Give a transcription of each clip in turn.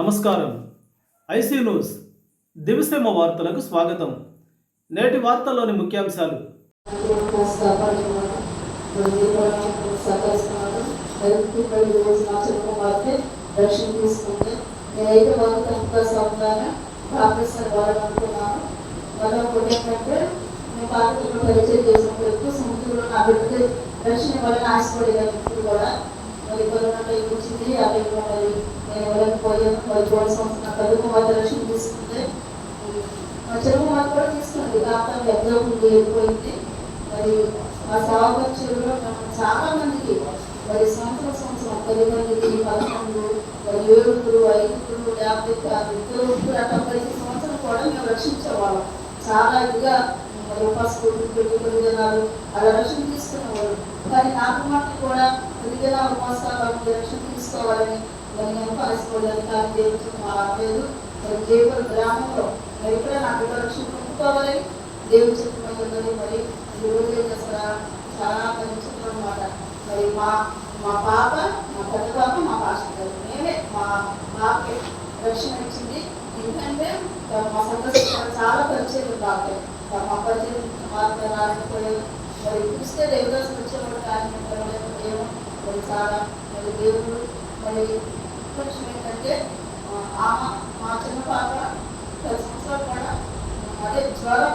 నమస్కారం. IC news దివిసేమ వార్తలకు స్వాగతం. నేటి వార్తల్లోని ముఖ్యాంశాలు. రక్షణ వల్ల ఆశపడేదాన్ని కూడా మరి కరోనా వచ్చింది. ఆ టైంలో మరి నేను ఎవరైనా పోయాను. మరి పోయిన సంవత్సరం తెలుగు మాత రక్షణ తీసుకుంటే తెలుగు మాత కూడా తీసుకుంది. కాకపోతే ఎగ్జామ్ వెళ్ళిపోయింది. మరి ఆ సేవా పరీక్షలో చాలా మందికి మరి సంవత్సరం 10 మందికి 11 మరి 7 5 50 సంవత్సరం కూడా మేము రక్షించేవాళ్ళం. చాలా ఇదిగా మరి ఉపాసకులు 20 జనాలు అలా రక్షణ తీసుకునేవాళ్ళు. కానీ నాకు మాటలు కూడా 10 జనాలు ఉపాసాలు రక్షణ తీసుకోవాలని మరి నేను ఆశపడలేదు. కానీ దేవుడు మారలేదు. మరి దేవుడు గ్రామంలో మరి ఇక్కడ నాకు రక్షణ పొందుకోవాలని దేవుడు చెప్పినది. మరి ఈరోజు ఏం చేస్తారా చాలా పనిచేస్తున్నాం అన్నమాట. మరి మా పాప, మా పెద్ద పాప, మా పాస్టర్ గారు మేమే మా పాపకి రక్షణ ఇచ్చింది. ఎందుకంటే మా సంతోషం చాలా పరిచయం బాగా మా పరిచయం మార్పు రాకపోయారు. మరి చూస్తే దేవదాసులు వచ్చేవాడు కానీ ఏమో మరి చాలా మరి దేవుడు మరి విషయం ఏంటంటే మా చిన్న పాప 10 సంవత్సరాలు కూడా అదే జ్వరం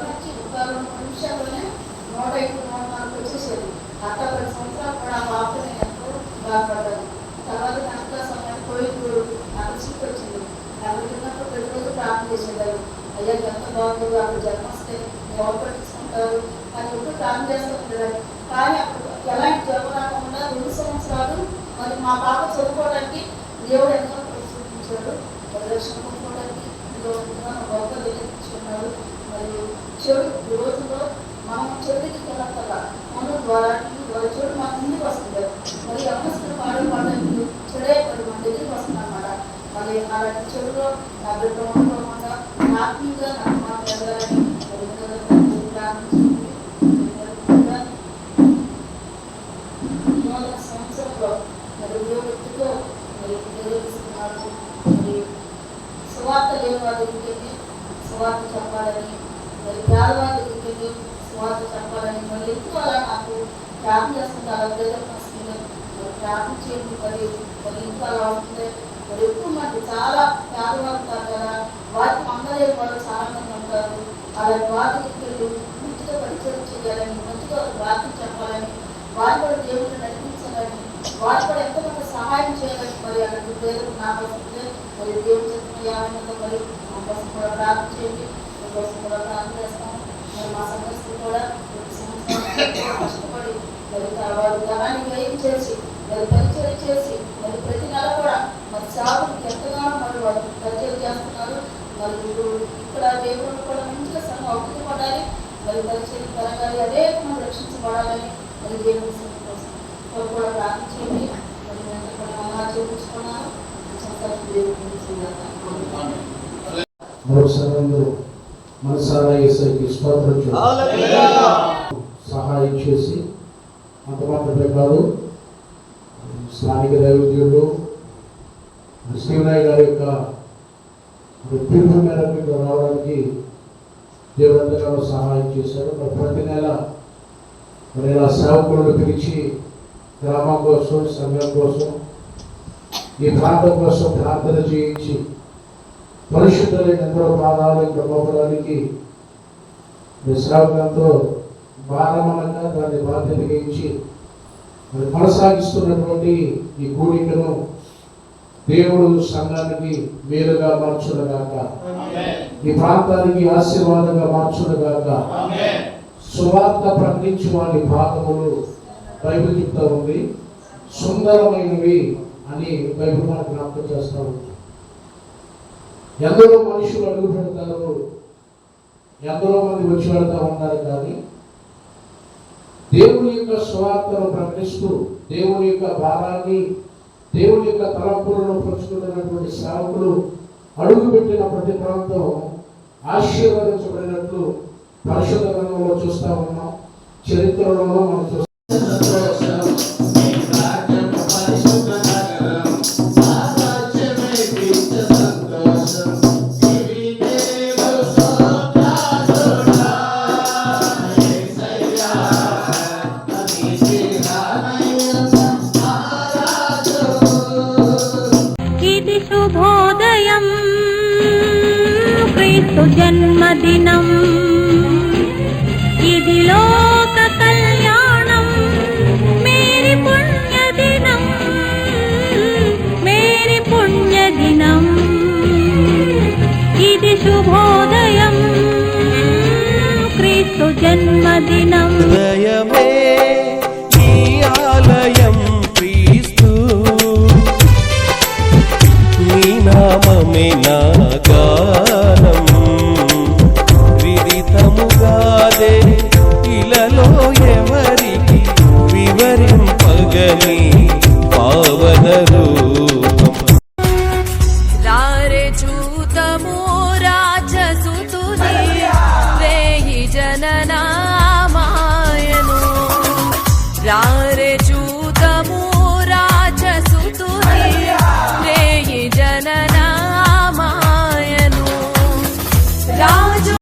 వచ్చి 2 నిమిషాల్లోనే 105-104 వచ్చేసేది. అట్లా 10 సంవత్సరాలు కూడా ఆ పాప నేను ఎంతో బాధపడ్డాను. తర్వాత కనుక సమయానికి కోవిడ్ నాకు సీట్ వచ్చింది. నాకు చిన్నప్పుడు ప్రతిరోజు ప్రార్థన చేసేదాన్ని. అయ్యా ఎంత బాగుంది, అప్పుడు జన్మ వస్తే ఎవరు పట్టించుకుంటారు అని ఎప్పుడు ప్రార్థన చేస్తూ ఉండేదాన్ని. కానీ అప్పుడు ఎలాంటి జ్వరం రాకుండా 2 సంవత్సరాలు మరి మా పాప చదువుకోవడానికి దేవుడు ఎంతో ప్రోత్సహించాడు. మరి రక్షణ పొందుకోవడానికి గొప్ప వెలిగించుకున్నాడు. మరియు చెడు ఈ రోజుల్లో మనం చెడుకి వెళ్ళక్కల మన ద్వారా చెడు మన ముందుకు వస్తుంది. మరి యవనస్తులు పాడడానికి చెడే మరి మన దగ్గరికి వస్తుంది అన్నమాట. మరి అలాంటి చెడులో నా బిడ్డ ఉండకుండా ఆత్మీయంగా నాకు మాట ఎదగాలని సంవత్సరంలో మరి దేవుడితో మరి నిర్వహిస్తున్నాడు. మరి సువార్త లేని వారి దగ్గరికి సువార్త చెప్పాలని, మరి పేదవారి దగ్గరికి సువార్త చెప్పాలని మళ్ళీ ఎక్కువ అలా నాకు ప్రార్థన చేస్తుంటారు. మరి ప్రార్థన చేయండి. మరి ఇంకా అలా ఉంటుంది. మరి ఎక్కువ మంది చాలా పేదవారు ఉంటారు కదా, వారికి అందలేని వాళ్ళు చాలా మంది ఉంటారు. అలాంటి వారి దగ్గరికి మంచిగా పరిచయం చేయాలని, మంచిగా ప్రార్థన చెప్పాలని, వారు కూడా దేవుడిని నడిపించాలని, వారు కూడా ఎంతమంది సహాయం చేయాలని మరి అలాంటి దేవుడు నాకు వస్తుంది. మరి దేవుడు చెప్పిన ఏమైనా మరి మా కోసం కూడా ప్రార్థన చేయండి. మీ కోసం కూడా ప్రార్థన చేస్తాము. మరి మా సమస్యలు కూడా కష్టపడి మరి వారు ధనాన్ని వ్యయం చేసి మరి పరిచయం చేసి మరి ప్రతి నెల కూడా మరి సేవలకు ఎంతగానో మరి వారు పరిచయం చేస్తున్నారు. మరి ఇక్కడ దేవుడు కూడా మంచిగా సంఘం అభివృద్ధి పడాలి. మరి పరిచయం పెరగాలి, అనేక మంది రక్షించబడాలని మరి దేవుడి కోసం కూడా ప్రార్థించండి. మరి నేను ఇక్కడ అలా చూపించుకున్నాను. సహాయం చేసి అంత మాత్రమే కాదు, స్థానిక దైవజనులు శ్రీనాయ్ గారి యొక్క పిలుపు మేరకు రావడానికి దేవుడు సహాయం చేశారు. ప్రతి నెల మరి ఇలా సేవకులను పిలిచి గ్రామం కోసం, సంఘం కోసం, ఈ ప్రాంతం కోసం ప్రార్థన చేయించి పరిశుద్ధులైన ఎందరో పాదాలు గొప్పడానికి సేవకులతో భారమనగా దాన్ని బాధ్యతగా ఇచ్చి మరి కొనసాగిస్తున్నటువంటి ఈ కూడికను దేవుడు సంఘానికి మేలుగా మార్చునుగాక, ఈ ప్రాంతానికి ఆశీర్వాదంగా మార్చునుగాక. సువార్త ప్రకటించు వారి పాదములు బైబిల్ చెప్తా ఉంది, సుందరమైనవి అని బైబిల్ మనకు జ్ఞాపకం చేస్తూ ఉంది. ఎందరో మనుషులు అడుగు పెడతారు, ఎందరో మంది వచ్చి వెళ్తూ ఉంటారు. కానీ దేవుని యొక్క సువార్తను ప్రకటిస్తూ దేవుని యొక్క భారాన్ని, దేవుని యొక్క తలంపులను పంచుకున్నటువంటి సేవకులు అడుగుపెట్టిన ప్రతి ప్రాంతం ఆశీర్వదించబడినట్లు పరిశుద్ధ గ్రంథంలో చూస్తూ ఉన్నాం. చరిత్రలో మనం చూస్తాం. క్రీస్తు జన్మదినం ఇది లోక కళ్యాణం మేరీ పుణ్యదినం మేరీ పుణ్యదినం ఇది శుభోదయం క్రీస్తు జన్మదినం హృదయమే నీ ఆలయం క్రీస్తు నీ నామమే నా గానం విదితముగాదే ఇలలో ఎవరికి వివరింపగని పావన రూపం రారే చూతము రాజసుతుని వేయి జననామాయను రారే